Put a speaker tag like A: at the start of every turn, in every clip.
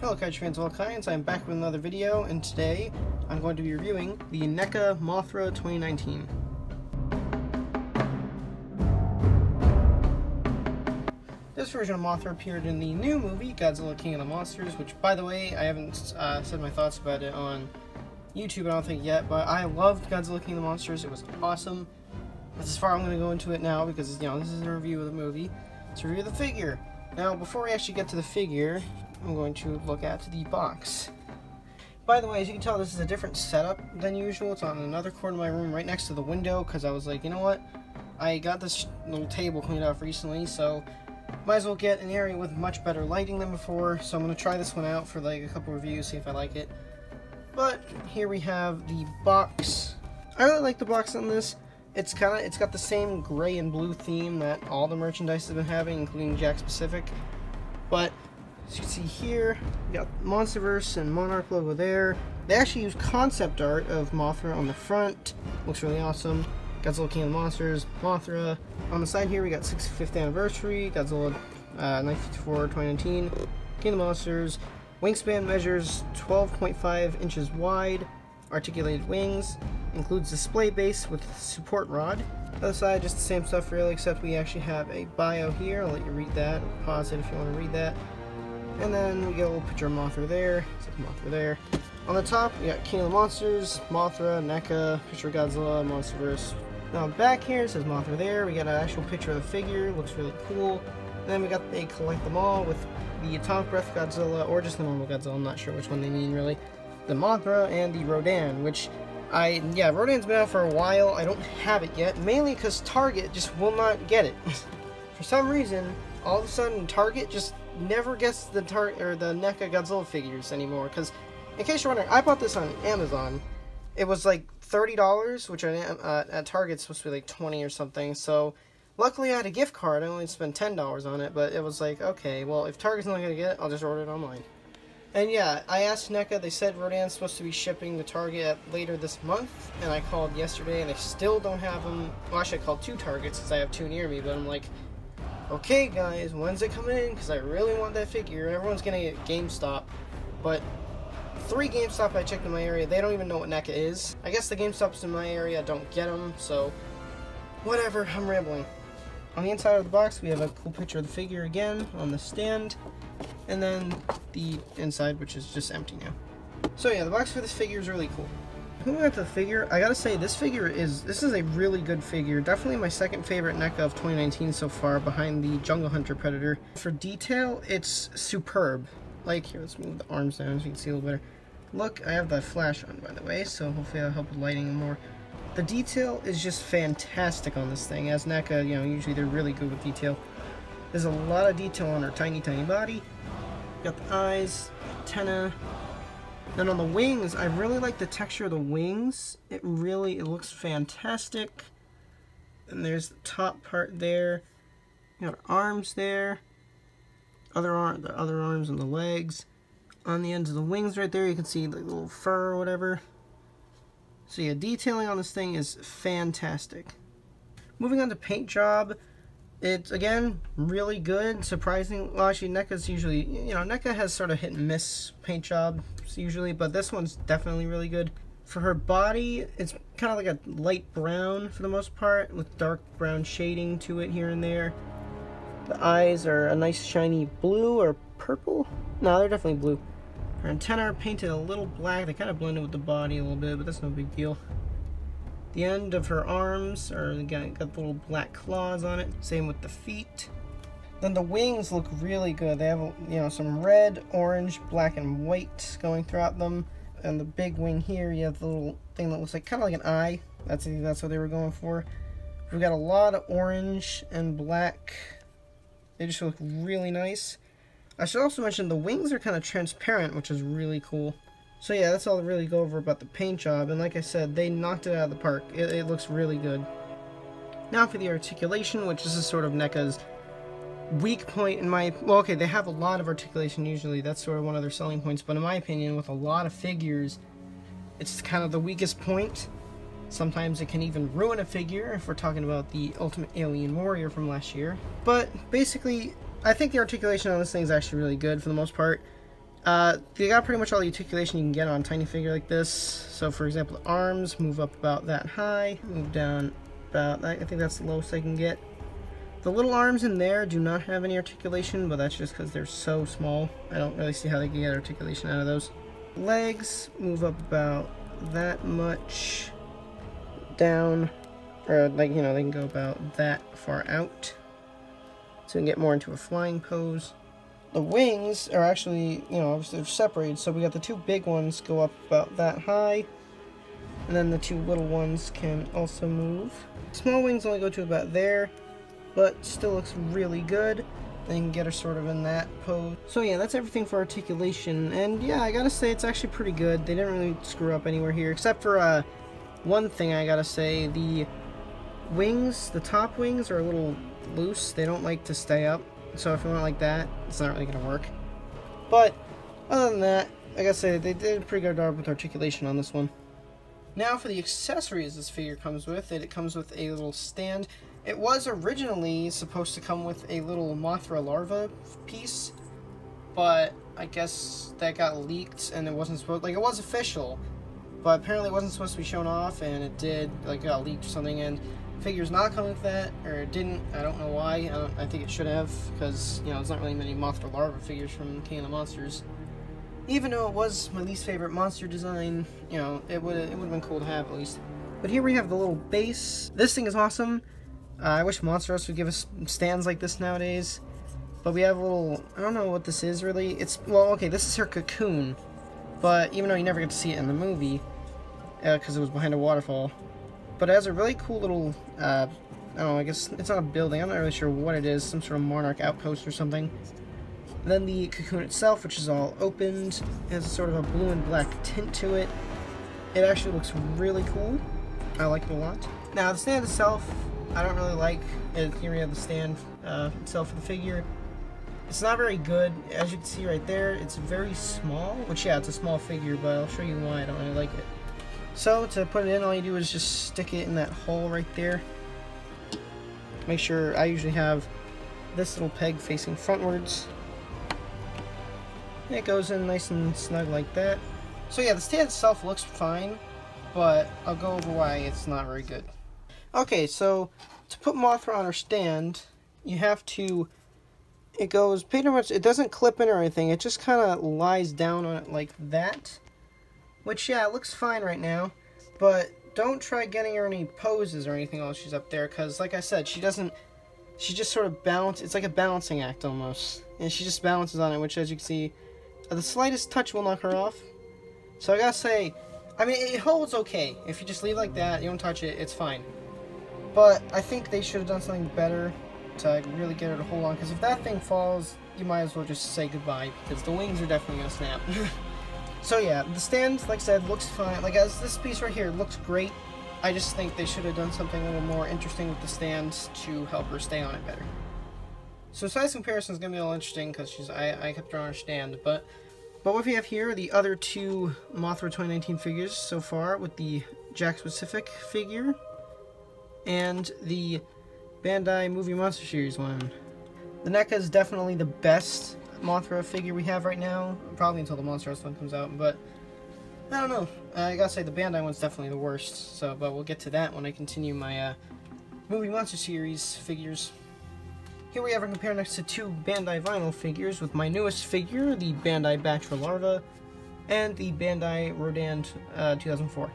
A: Hello Kaiju fans of all kinds, I'm back with another video, and today I'm going to be reviewing the Neca Mothra 2019. This version of Mothra appeared in the new movie, Godzilla King of the Monsters, which, by the way, I haven't said my thoughts about it on YouTube, I don't think yet, but I loved Godzilla King of the Monsters. It was awesome. That's as far I'm going to go into it now, because, this is a review of the movie. Let's review the figure. Now, before we actually get to the figure, I'm going to look at the box. By the way, as you can tell, this is a different setup than usual. It's on another corner of my room right next to the window, because I was like, you know what? I got this little table cleaned off recently, so might as well get an area with much better lighting than before. So I'm going to try this one out for like a couple reviews, see if I like it. But here we have the box. I really like the box on this. It's got the same gray and blue theme that all the merchandise has been having, including Jakks Pacific. But as you can see here, we got Monsterverse and Monarch logo there. They actually use concept art of Mothra on the front. Looks really awesome. Godzilla King of the Monsters, Mothra. On the side here, we got 65th anniversary, Godzilla 1954, 2019, King of the Monsters. Wingspan measures 12.5 inches wide. Articulated wings. Includes display base with support rod. Other side, just the same stuff really, except we actually have a bio here. I'll let you read that. Pause it if you want to read that. And then we get a little picture of Mothra there. Mothra there. On the top, we got King of the Monsters, Mothra, Neca, picture of Godzilla, Monsterverse. Now back here, it says Mothra there. We got an actual picture of the figure. Looks really cool. And then we got they collect them all with the Atomic Breath Godzilla, or just the normal Godzilla. I'm not sure which one they mean really. The Mothra and the Rodan, which Rodan's been out for a while. I don't have it yet, mainly because Target just will not get it. For some reason, all of a sudden, Target just never gets the NECA Godzilla figures anymore. Because, in case you're wondering, I bought this on Amazon. It was like $30, which at Target's supposed to be like $20 or something. So, luckily I had a gift card. I only spent $10 on it, but it was like, okay, well, if Target's not gonna get it, I'll just order it online. And yeah, I asked NECA, they said Rodan's supposed to be shipping to Target later this month, and I called yesterday and they still don't have them. Well, actually I called 2 Targets because I have 2 near me, but I'm like, okay guys, when's it coming in? Because I really want that figure. Everyone's getting it at GameStop, but 3 GameStop I checked in my area, they don't even know what NECA is. I guess the GameStops in my area don't get them, so whatever, I'm rambling. On the inside of the box, we have a cool picture of the figure again on the stand. And then the inside, which is just empty now. So yeah, the box for this figure is really cool. Moving on to the figure, I gotta say, this is a really good figure. Definitely my second favorite NECA of 2019 so far, behind the Jungle Hunter Predator. For detail, it's superb. Like, here, let's move the arms down so you can see a little better. Look, I have the flash on, by the way, so hopefully that'll help with lighting more. The detail is just fantastic on this thing. As NECA, usually they're really good with detail. There's a lot of detail on her tiny body. Got the eyes, antenna. Then on the wings, I really like the texture of the wings. It looks fantastic. And there's the top part there. You got her arms there. The other arms and the legs. On the ends of the wings right there, you can see the little fur or whatever. So yeah, detailing on this thing is fantastic. Moving on to paint job. It's, again, really good, surprising. Well, actually, NECA's usually, NECA has sort of hit and miss paint jobs usually, but this one's definitely really good. For her body, it's kind of like a light brown for the most part, with dark brown shading to it here and there. The eyes are a nice shiny blue or purple. No, they're definitely blue. Her antennae are painted a little black. They kind of blend in with the body a little bit, but that's no big deal. The end of her arms got the little black claws on it. Same with the feet. Then the wings look really good. They have some red, orange, black, and white going throughout them. And the big wing here, you have the little thing that looks like kind of like an eye. That's what they were going for. We've got a lot of orange and black. They just look really nice. I should also mention the wings are kind of transparent, which is really cool. So yeah, that's all to really go over about the paint job, and like I said, they knocked it out of the park. It looks really good. Now for the articulation, which is sort of NECA's weak point in my... Well, okay, they have a lot of articulation usually. That's sort of one of their selling points, but in my opinion, with a lot of figures, it's kind of the weakest point. Sometimes it can even ruin a figure, if we're talking about the Ultimate Alien Warrior from last year. But basically, I think the articulation on this thing is actually really good for the most part. You got pretty much all the articulation you can get on a tiny figure like this. So for example, the arms move up about that high, move down about that. I think that's the lowest I can get. The little arms in there do not have any articulation, but that's just because they're so small. I don't really see how they can get articulation out of those. Legs move up about that much down, or like, you know, they can go about that far out. So we can get more into a flying pose. The wings are actually, you know, they're separated, so we got the two big ones go up about that high, and then the two little ones can also move. Small wings only go to about there, but still looks really good. Then you can get her sort of in that pose. So yeah, that's everything for articulation, and yeah, I gotta say it's actually pretty good. They didn't really screw up anywhere here, except for one thing I gotta say. The wings, the top wings are a little loose. They don't like to stay up. So if you want it like that, it's not really going to work. But other than that, I gotta say, they did a pretty good job with articulation on this one. Now for the accessories this figure comes with. It comes with a little stand. It was originally supposed to come with a little Mothra larva piece, but I guess that got leaked and it wasn't supposed, like, it was official, but apparently it wasn't supposed to be shown off, and it did, like, got leaked or something, and figure's not coming with that, or it didn't. I don't know why. I think it should have, because, you know, there's not really many Mothra larva figures from King of the Monsters. Even though it was my least favorite monster design, you know, it would have been cool to have at least. But here we have the little base. This thing is awesome. I wish Monsters would give us stands like this nowadays. But we have a little, I don't know what this is really. It's, well, okay, this is her cocoon. But even though you never get to see it in the movie, because it was behind a waterfall. But it has a really cool little, I don't know, I guess it's not a building, I'm not really sure what it is, some sort of monarch outpost or something. And then the cocoon itself, which is all opened, has sort of a blue and black tint to it. It actually looks really cool. I like it a lot. Now the stand itself, I don't really like. Here we have the stand itself for the figure. It's not very good. As you can see right there, it's very small, which yeah, it's a small figure, but I'll show you why I don't really like it. So, to put it in, all you do is just stick it in that hole right there. Make sure, I usually have this little peg facing frontwards. And it goes in nice and snug like that. So yeah, the stand itself looks fine, but I'll go over why it's not very good. Okay, so to put Mothra on her stand, you have to, it goes pretty much, it doesn't clip in or anything, it just kind of lies down on it like that. Which, yeah, it looks fine right now, but don't try getting her any poses or anything while she's up there, because, like I said, she just sort of bounces, it's like a balancing act almost, and she just balances on it, which, as you can see, the slightest touch will knock her off. So I gotta say, I mean, it holds okay. If you just leave it like that, you don't touch it, it's fine. But I think they should have done something better to really get her to hold on, because if that thing falls, you might as well just say goodbye, because the wings are definitely gonna snap. So yeah, the stand, like I said, looks fine. Like, as this piece right here looks great. I just think they should have done something a little more interesting with the stand to help her stay on it better. So size comparison is going to be a little interesting because I kept her on her stand. But what we have here are the other two Mothra 2019 figures so far, with the Jakks Pacific figure and the Bandai Movie Monster Series one. The Neca is definitely the best Mothra figure we have right now, probably until the Monster House one comes out, but I don't know. I gotta say the Bandai one's definitely the worst, so, but we'll get to that when I continue my Movie Monster Series figures. Here we have a compare next to two Bandai vinyl figures with my newest figure, the Bandai Bachelor Larva, and the Bandai Rodan 2004.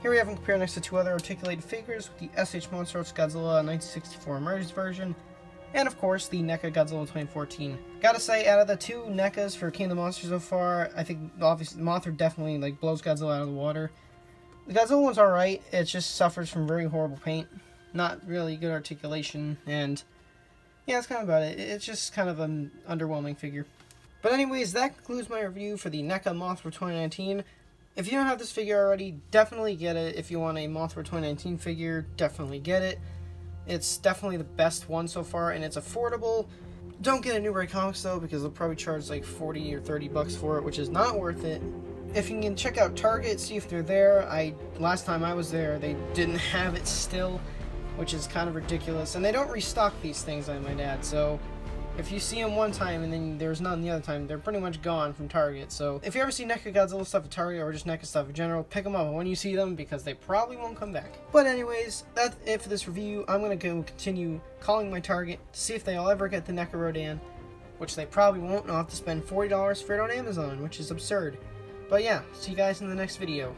A: Here we have them compare next to two other articulated figures with the SH Monsters Godzilla 1964 Emerged version, and of course the NECA Godzilla 2014. Gotta say, out of the two NECAs for King of the Monsters so far, I think obviously Mothra definitely like blows Godzilla out of the water. The Godzilla one's alright, it just suffers from very horrible paint, not really good articulation, and yeah, that's kind of about it. It's just kind of an underwhelming figure. But anyways, that concludes my review for the NECA Mothra 2019. If you don't have this figure already, definitely get it. If you want a Mothra 2019 figure, definitely get it. It's definitely the best one so far, and it's affordable. Don't get a New Break Comics though, because they'll probably charge like 40 or 30 bucks for it, which is not worth it. If you can check out Target, see if they're there. Last time I was there, they didn't have it still, which is kind of ridiculous. And they don't restock these things, I might add, so If you see them one time and then there's none the other time, they're pretty much gone from Target. So if you ever see NECA Godzilla stuff at Target or just NECA stuff in general, pick them up when you see them because they probably won't come back. But anyways, that's it for this review. I'm going to go continue calling my Target to see if they'll ever get the NECA Rodan, which they probably won't, and I'll have to spend $40 for it on Amazon, which is absurd. But yeah, see you guys in the next video.